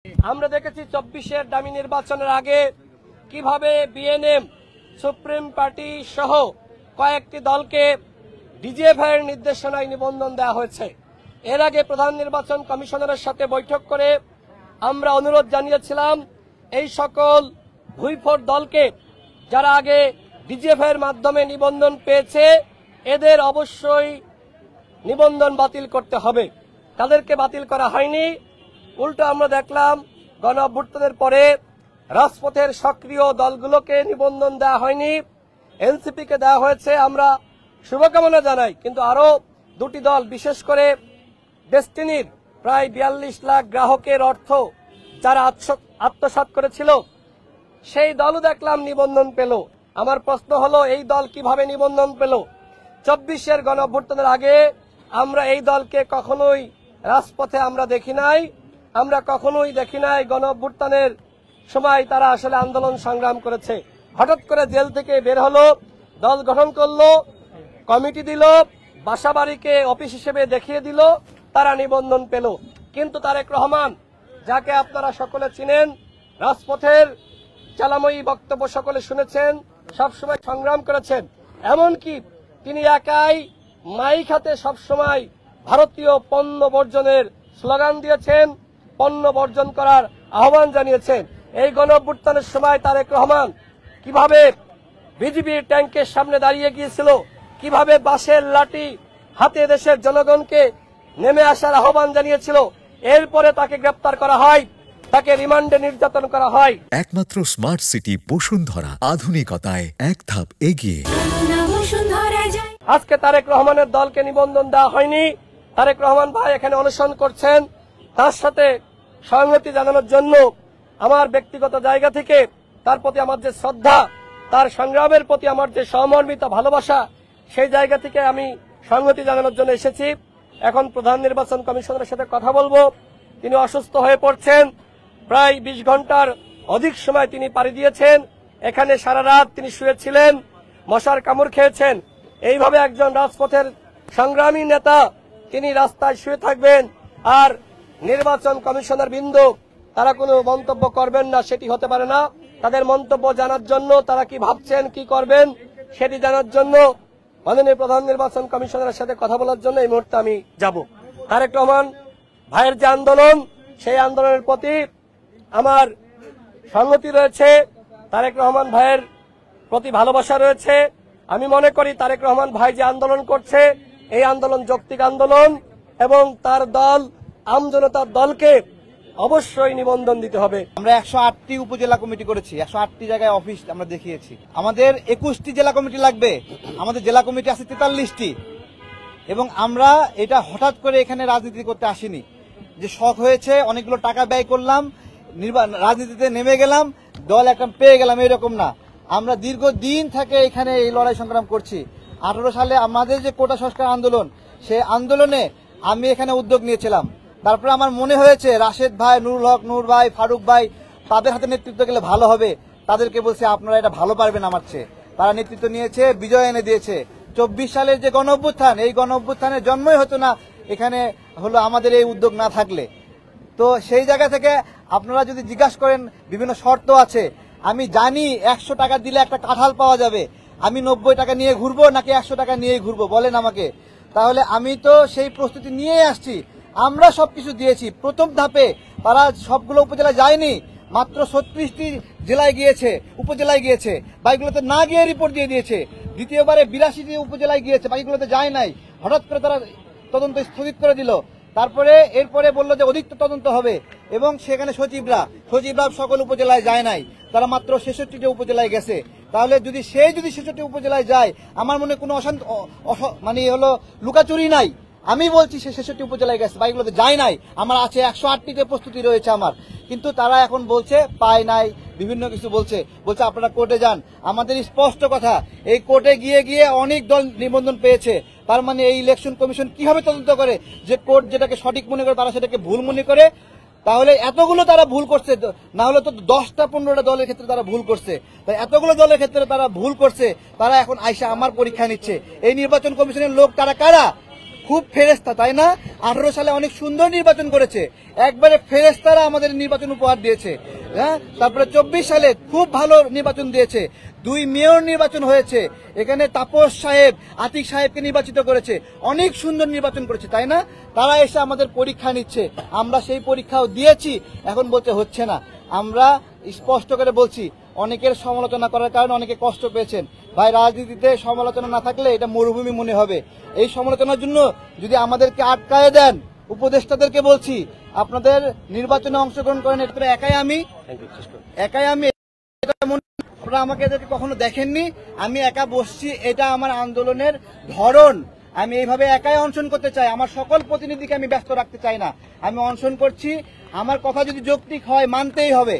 আমরা দেখেছি 24-এর ডামি নির্বাচনের আগে কিভাবে বিএনএম, সুপ্রিম পার্টি সহ কয়েকটি দলকে ডিজিএফআই এর নির্দেশনায় নিবন্ধন দেওয়া হয়েছে। এর আগে প্রধান নির্বাচন কমিশনারের সাথে বৈঠক করে আমরা অনুরোধ জানিয়েছিলাম এই সকল ভুইফোর দলকে, যারা আগে ডিজিএফআই এর মাধ্যমে নিবন্ধন পেয়েছে, এদের অবশ্যই নিবন্ধন বাতিল করতে হবে। তাদেরকে বাতিল করা হয়নি, উল্টো আমরা দেখলাম গণ অভ্যুত্থানের পরে রাজপথের সক্রিয় দলগুলোকে নিবন্ধন দেওয়া হয়নি, এনসিপিকে দেওয়া হয়েছে। আমরা শুভকামনা জানাই, কিন্তু আরো দুটি দল, বিশেষ করে ডেস্টিনির প্রায় 42 লাখ গ্রাহকের অর্থ যারা আত্মসাৎ করেছিল, সেই দলও দেখলাম নিবন্ধন পেল। আমার প্রশ্ন হলো, এই দল কিভাবে নিবন্ধন পেল? 24-এর গণ অভ্যুত্থানের আগে আমরা এই দলকে কখনোই রাজপথে আমরা দেখি নাই। আমরা কখনোই দেখি নাই গণ অভ্যুত্থানের সময় তারা আসলে আন্দোলন সংগ্রাম করেছে। হঠাৎ করে জেল থেকে বের হলো, দল গঠন করলো, কমিটি দিল, বাসাবাড়িকে অফিস হিসেবে দেখিয়ে দিল, তারা নিবন্ধন পেল। কিন্তু তারেক রহমান, যাকে আপনারা সকলে চিনেন, রাজপথের চালাময়ী বক্তব্য সকলে শুনেছেন, সবসময় সংগ্রাম করেছেন, এমনকি তিনি একাই মাইক হাতে সবসময় ভারতীয় পণ্য বর্জনের স্লোগান দিয়েছেন, পণ্য বর্জন করার আহ্বান জানিয়েছেন। এই গণ অভ্যুত্থানের সময় তারেক রহমান কিভাবে বিজিবির ট্যাঙ্কের সামনে দাঁড়িয়ে গিয়েছিল, কিভাবে বাঁশের লাঠি হাতে দেশের জনগণকে নেমে আসার আহ্বান জানিয়েছিল। এরপরে তাকে গ্রেপ্তার করা হয়, তাকে রিমান্ডে নির্যাতন করা হয়। একমাত্র স্মার্ট সিটি বসুন্ধরা, আধুনিকতায় এক ধাপ এগিয়ে। আজকে তারেক রহমানের দলকে নিবন্ধন দেওয়া হয়নি। তারেক রহমান ভাই এখানে অনশন করছেন, তার সাথে সংহতি জানানোর জন্য আমার ব্যক্তিগত জায়গা থেকে তার প্রতি আমার যে শ্রদ্ধা, তার সংগ্রামের প্রতি আমার যে সহমর্মিতা, ভালোবাসা, সেই জায়গা থেকে আমি সংহতি জানানোর জন্য এসেছি। এখন প্রধান নির্বাচন কমিশনারের সাথে কথা বলবো। তিনি অসুস্থ হয়ে পড়ছেন, প্রায় 20 ঘন্টার অধিক সময় তিনি পাড়ি দিয়েছেন। এখানে সারা রাত তিনি শুয়েছিলেন, মশার কামড় খেয়েছেন। এইভাবে একজন রাজপথের সংগ্রামী নেতা তিনি রাস্তায় শুয়ে থাকবেন আর নির্বাচন কমিশনার বৃন্দ তারা কোনো মন্তব্য করবেন না, সেটি হতে পারে না। তাদের মন্তব্য জানার জন্য, তারা কি ভাবছেন, কি করবেন, সেটি জানার জন্য মাননীয় প্রধান নির্বাচন কমিশনারের সাথে কথা বলার জন্য এই মুহূর্তে আমি যাব। তারেক রহমান ভাইয়ের যে আন্দোলন, সেই আন্দোলনের প্রতি আমার সংগতি রয়েছে, তারেক রহমান ভাইয়ের প্রতি ভালোবাসা রয়েছে। আমি মনে করি তারেক রহমান ভাই যে আন্দোলন করছে, এই আন্দোলন যৌক্তিক আন্দোলন এবং তার দল আমজনতার দলকে অবশ্যই নিবন্ধন দিতে হবে। আমরা 108টি উপজেলা কমিটি করেছি, 108টি জায়গায় অফিস আমরা দেখিয়েছি। আমাদের 21টি জেলা কমিটি লাগবে, আমাদের জেলা কমিটি আছে 43টি। এবং আমরা এটা হঠাৎ করে এখানে রাজনীতি করতে আসিনি, যে শখ হয়েছে, অনেকগুলো টাকা ব্যয় করলাম, রাজনীতিতে নেমে গেলাম, দল একটা পেয়ে গেলাম, এরকম না। আমরা দীর্ঘদিন থেকে এখানে এই লড়াই সংগ্রাম করছি। 18 সালে আমাদের যে কোটা সংস্কার আন্দোলন, সেই আন্দোলনে আমি এখানে উদ্যোগ নিয়েছিলাম। তারপরে আমার মনে হয়েছে রাশেদ ভাই, নুরুল হক, নূর ভাই, ফারুক ভাই, তাদের হাতে নেতৃত্ব গেলে ভালো হবে। তাদেরকে বলছে আপনারা এটা ভালো পারবেন আমার চেয়ে। তারা নেতৃত্ব নিয়েছে, বিজয় এনে দিয়েছে। 24 সালের যে গণ অভ্যুত্থান, এই গণ অভ্যুত্থানের জন্মই হতো না এখানে হলো আমাদের এই উদ্যোগ না থাকলে। তো সেই জায়গা থেকে আপনারা যদি জিজ্ঞাসা করেন, বিভিন্ন শর্ত আছে। আমি জানি 100 টাকা দিলে একটা কাঁঠাল পাওয়া যাবে। আমি 90 টাকা নিয়ে ঘুরবো নাকি 100 টাকা নিয়েই ঘুরবো বলেন আমাকে। তাহলে আমি তো সেই প্রস্তুতি নিয়ে আসছি। আমরা সবকিছু দিয়েছি। প্রথম ধাপে তারা সবগুলো উপজেলায় যায়নি, মাত্র 36টি জেলায় গিয়েছে, উপজেলায় গিয়েছে, বাকিগুলোতে না গিয়ে রিপোর্ট দিয়ে দিয়েছে। দ্বিতীয়বারে 82টি উপজেলায় গিয়েছে, বাকিগুলোতে যায় নাই। হঠাৎ করে তারা তদন্ত স্থগিত করে দিল। তারপরে এরপরে বললো যে অধিক তদন্ত হবে, এবং সেখানে সচিবরা সকল উপজেলায় যায় নাই, তারা মাত্র 66টি উপজেলায় গেছে। তাহলে যদি 66টি উপজেলায় যায়, আমার মনে কোনো মানে হলো লুকাচুরি নাই। আমি বলছি সে 66টি উপজেলায় গেছে, বাকিগুলোতে যায় নাই। আমার আছে 108টিতে প্রস্তুতি রয়েছে আমার। কিন্তু তারা এখন বলছে পায় নাই, বিভিন্ন কিছু বলছে আপনারা কোর্টে যান। আমাদের স্পষ্ট কথা, এই কোর্টে গিয়ে অনেক দল নিবন্ধন পেয়েছে। তার মানে এই ইলেকশন কমিশন কিভাবে তদন্ত করে, যে কোর্ট যেটাকে সঠিক মনে করে তারা সেটাকে ভুল মনে করে? তাহলে এতগুলো তারা ভুল করছে, না হলে তো 10টা-15টা দলের ক্ষেত্রে তারা ভুল করছে। তাই এতগুলো দলের ক্ষেত্রে তারা ভুল করছে, তারা এখন আইসা আমার পরীক্ষা নিচ্ছে। এই নির্বাচন কমিশনের লোক তারা কারা? খুব ফেরেস্তা, তাই না? 18 সালে অনেক সুন্দর নির্বাচন করেছে, একবারে ফেরেস্তারা আমাদের নির্বাচন উপহার দিয়েছে। হ্যাঁ, তারপরে 24 সালে খুব ভালো নির্বাচন দিয়েছে, 2 মেয়র নির্বাচন হয়েছে, এখানে তাপস সাহেব, আতিক সাহেবকে নির্বাচিত করেছে, অনেক সুন্দর নির্বাচন করেছে, তাই না? তারা এসে আমাদের পরীক্ষা নিচ্ছে, আমরা সেই পরীক্ষাও দিয়েছি, এখন বলতে হচ্ছে না। আমরা স্পষ্ট করে বলছি, অনেকের সমালোচনা করার কারণে অনেকে কষ্ট পেয়েছেন। ভাই, রাজনীতিতে সমালোচনা না থাকলে এটা মরুভূমি মনে হবে। এই সমালোচনার জন্য যদি আমাদেরকে আটকায় দেন, উপদেষ্টাদেরকে বলছি আপনাদের নির্বাচনে অংশগ্রহণ করেন, এটা একাই আমি আপনারা আমাকে এদেরকে কখনো দেখেননি, আমি একা বসছি, এটা আমার আন্দোলনের ধরন। আমি এইভাবে একাই অনশন করতে চাই, আমার সকল প্রতিনিধিকে আমি ব্যস্ত রাখতে চাই না। আমি অনশন করছি, আমার কথা যদি যৌক্তিক হয় মানতেই হবে।